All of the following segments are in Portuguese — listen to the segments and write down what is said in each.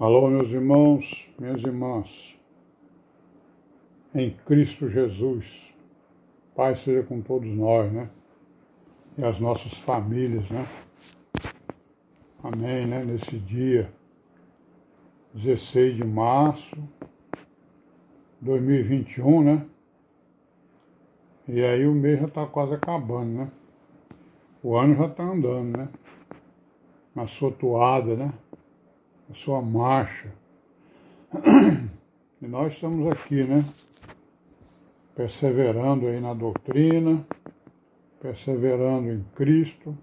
Alô, meus irmãos, minhas irmãs, em Cristo Jesus, Pai seja com todos nós, né? E as nossas famílias, né? Amém, né? Nesse dia, 16 de março de 2021, né? E aí o mês já está quase acabando, né? O ano já está andando, né? Na sua toada, né? Na sua marcha. E nós estamos aqui, né? Perseverando aí na doutrina, perseverando em Cristo,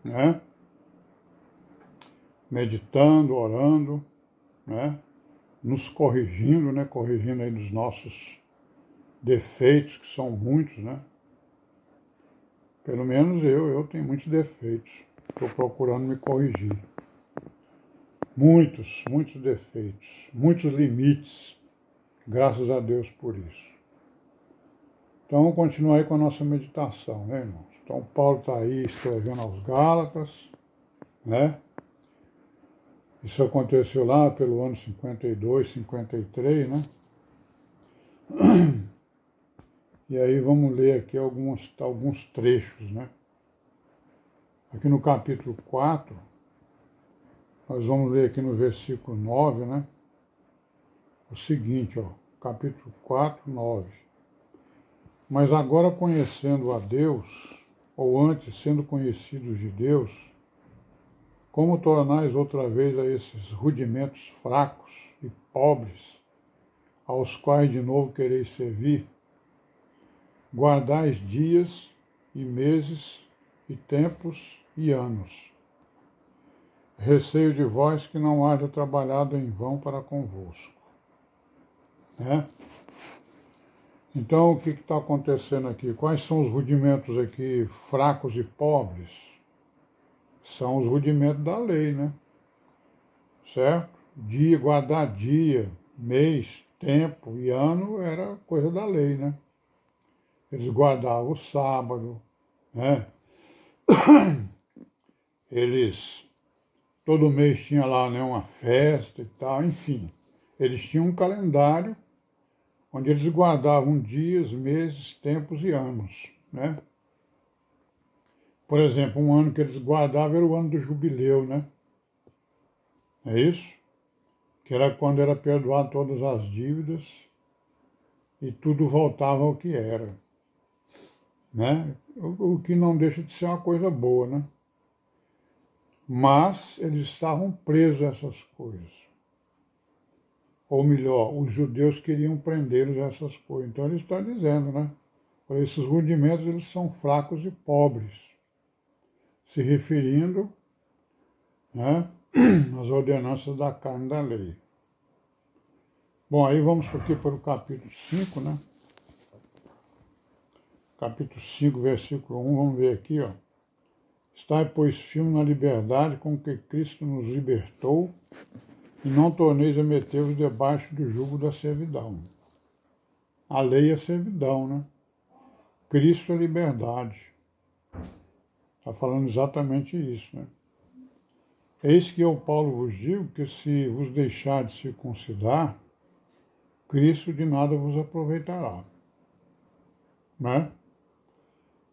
né? Meditando, orando, né? Nos corrigindo, né? Corrigindo aí dos nossos defeitos, que são muitos, né? Pelo menos eu tenho muitos defeitos. Estou procurando me corrigir. Muitos defeitos, muitos limites. Graças a Deus por isso. Então, vamos continuar aí com a nossa meditação, né, irmãos? Então, Paulo está aí escrevendo aos Gálatas, né? Isso aconteceu lá pelo ano 52, 53, né? E aí vamos ler aqui alguns trechos, né? Aqui no capítulo 4, nós vamos ler aqui no versículo 9, né? O seguinte, ó, capítulo 4, 9. Mas agora conhecendo a Deus, ou antes sendo conhecidos de Deus, como tornais outra vez a esses rudimentos fracos e pobres, aos quais de novo quereis servir? Guardais dias e meses e tempos e anos. Receio de vós que não haja trabalhado em vão para convosco. Né? Então, o que está acontecendo aqui? Quais são os rudimentos aqui fracos e pobres? São os rudimentos da lei, né? Certo? Guardar dia, mês, tempo e ano era coisa da lei, né? Eles guardavam o sábado, né? Eles, todo mês tinha lá, né, uma festa e tal, enfim. Eles tinham um calendário onde eles guardavam dias, meses, tempos e anos, né? Por exemplo, um ano que eles guardavam era o ano do jubileu, né? É isso? Que era quando era perdoado todas as dívidas e tudo voltava ao que era, né? O que não deixa de ser uma coisa boa, né? Mas eles estavam presos a essas coisas. Ou melhor, os judeus queriam prendê-los a essas coisas. Então ele está dizendo, né? Esses rudimentos eles são fracos e pobres, se referindo, né, às ordenanças da carne da lei. Bom, aí vamos aqui para o capítulo 5, né? Capítulo 5, versículo 1, vamos ver aqui, ó. Estai, pois, firme na liberdade com que Cristo nos libertou, e não torneis a meter-vos debaixo do jugo da servidão. A lei é servidão, né? Cristo é liberdade. Está falando exatamente isso, né? Eis que eu, Paulo, vos digo que se vos deixar de circuncidar, Cristo de nada vos aproveitará. Né?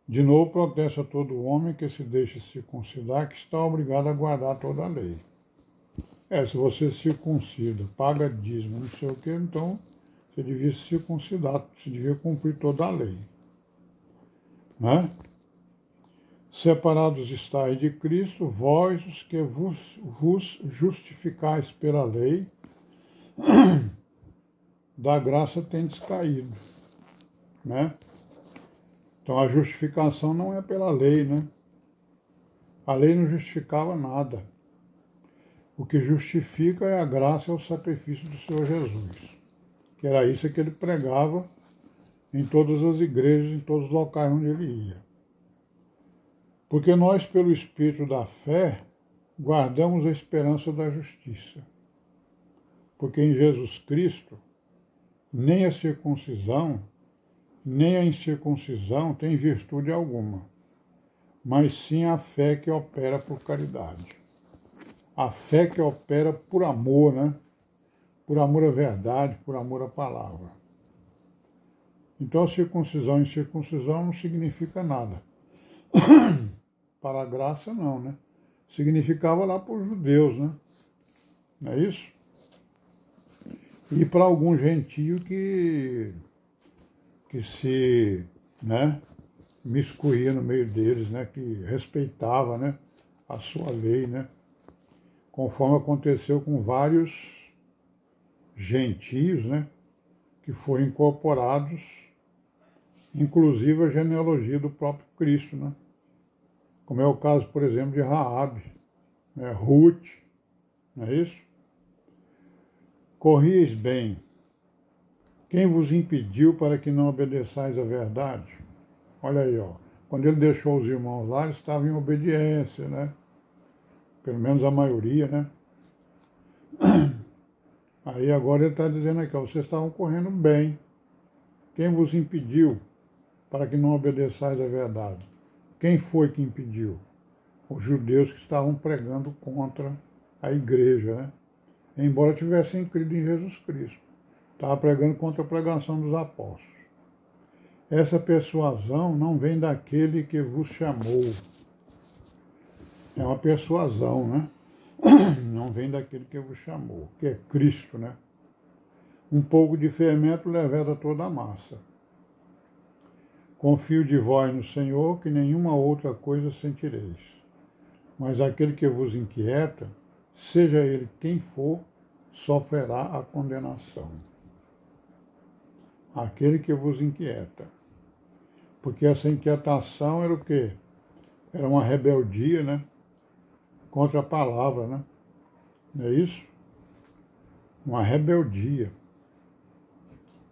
De novo, protesta todo homem que se deixa circuncidar, que está obrigado a guardar toda a lei. Se você circuncida, paga dízimo, não sei o que, então você devia se circuncidar, você devia cumprir toda a lei. Né? Separados estáis de Cristo, vós os que vos justificais pela lei, da graça tendes caído. Né? Então a justificação não é pela lei, né? A lei não justificava nada. O que justifica é a graça e o sacrifício do Senhor Jesus. Que era isso que ele pregava em todas as igrejas, em todos os locais onde ele ia. Porque nós, pelo Espírito da fé, guardamos a esperança da justiça. Porque em Jesus Cristo, nem a circuncisão, nem a incircuncisão tem virtude alguma, mas sim a fé que opera por caridade. A fé que opera por amor, né? Por amor à verdade, por amor à palavra. Então, circuncisão em circuncisão não significa nada. Para a graça, não, né? Significava lá para os judeus, né? Não é isso? E para algum gentio que se, né, miscuía no meio deles, né? Que respeitava, né, a sua lei, né? Conforme aconteceu com vários gentios, né? Que foram incorporados, inclusive a genealogia do próprio Cristo, né? Como é o caso, por exemplo, de Raabe, né? Ruth, não é isso? Corrieis bem. Quem vos impediu para que não obedeçais à verdade? Olha aí, ó. Quando ele deixou os irmãos lá, eles estavam em obediência, né? Pelo menos a maioria, né? Aí agora ele está dizendo aqui, ó, vocês estavam correndo bem. Quem vos impediu para que não obedeçais à verdade? Quem foi que impediu? Os judeus que estavam pregando contra a igreja, né? Embora tivessem crido em Jesus Cristo. Estava pregando contra a pregação dos apóstolos. Essa persuasão não vem daquele que vos chamou. É uma persuasão, né? Não vem daquele que vos chamou, que é Cristo, né? Um pouco de fermento leveda toda a massa. Confio de vós no Senhor, que nenhuma outra coisa sentireis. Mas aquele que vos inquieta, seja ele quem for, sofrerá a condenação. Aquele que vos inquieta. Porque essa inquietação era o quê? Era uma rebeldia, né? Contra a palavra, né? Não é isso? Uma rebeldia.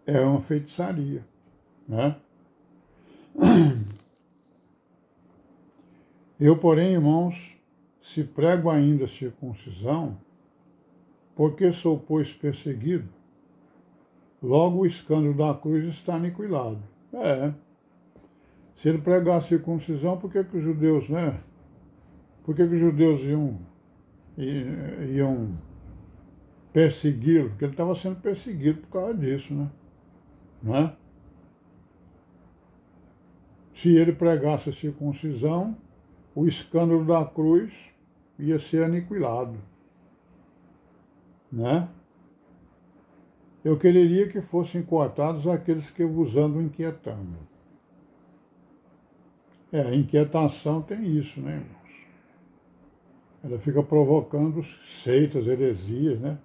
É uma feitiçaria, né? Eu, porém, irmãos, se prego ainda a circuncisão, porque sou, pois, perseguido, logo o escândalo da cruz está aniquilado. Se ele pregar a circuncisão, por que os judeus, né? Por que os judeus iam persegui-lo? Porque ele estava sendo perseguido por causa disso, né? Não é? Se ele pregasse a circuncisão, o escândalo da cruz ia ser aniquilado, né? Eu quereria que fossem cortados aqueles que vos andam inquietando. A inquietação tem isso, né, irmãos? Ela fica provocando seitas, heresias, né?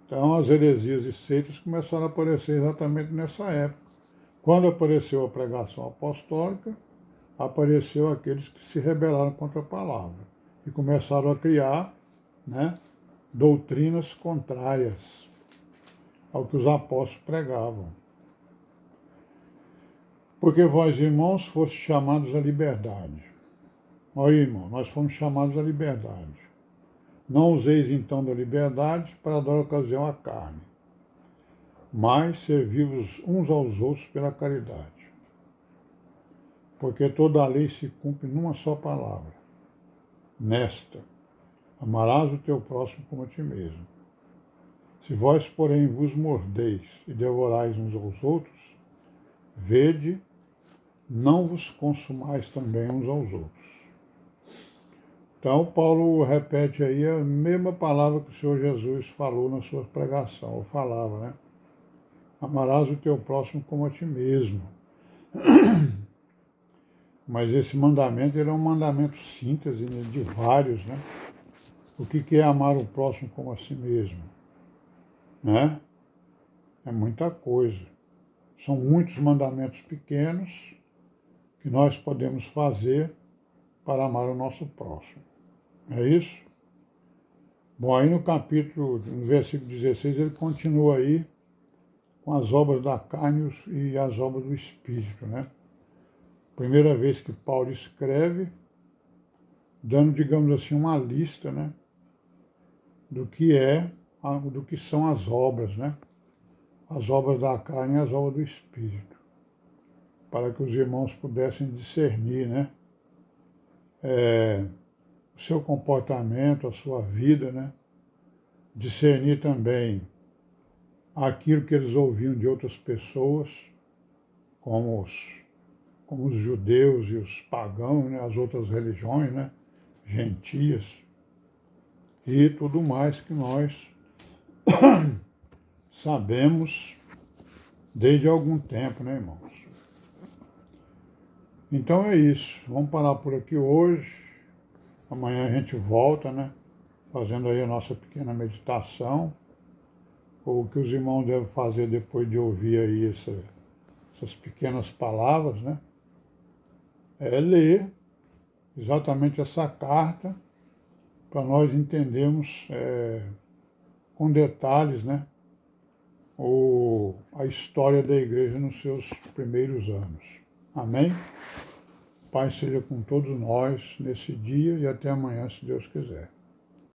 Então, as heresias e seitas começaram a aparecer exatamente nessa época. Quando apareceu a pregação apostólica, apareceu aqueles que se rebelaram contra a palavra e começaram a criar, né, doutrinas contrárias ao que os apóstolos pregavam. Porque vós, irmãos, fostes chamados à liberdade. Olha, irmão, nós fomos chamados à liberdade. Não useis então da liberdade para dar ocasião à carne, mas servi-vos uns aos outros pela caridade. Porque toda a lei se cumpre numa só palavra. Nesta, amarás o teu próximo como a ti mesmo. Se vós, porém, vos mordeis e devorais uns aos outros, vede, não vos consumais também uns aos outros. Então, Paulo repete aí a mesma palavra que o Senhor Jesus falou na sua pregação, ou falava, né? Amarás o teu próximo como a ti mesmo. Mas esse mandamento, ele é um mandamento síntese, né, de vários, né? O que é amar o próximo como a si mesmo? Né? É muita coisa. São muitos mandamentos pequenos que nós podemos fazer para amar o nosso próximo. É isso? Bom, aí no versículo 16, ele continua aí com as obras da carne e as obras do Espírito, né? Primeira vez que Paulo escreve, dando, digamos assim, uma lista, né, do que são as obras, né? As obras da carne e as obras do Espírito, para que os irmãos pudessem discernir, né? o seu comportamento, a sua vida, né? Discernir também aquilo que eles ouviam de outras pessoas, como os judeus e os pagãos, né? As outras religiões, né? Gentias, e tudo mais que nós sabemos desde algum tempo, né, irmãos? Então é isso. Vamos parar por aqui hoje. Amanhã a gente volta, né? Fazendo aí a nossa pequena meditação. O que os irmãos devem fazer depois de ouvir aí essas pequenas palavras, né? É ler exatamente essa carta para nós entendermos com detalhes, né? A história da igreja nos seus primeiros anos. Amém? Pai seja com todos nós nesse dia e até amanhã, se Deus quiser.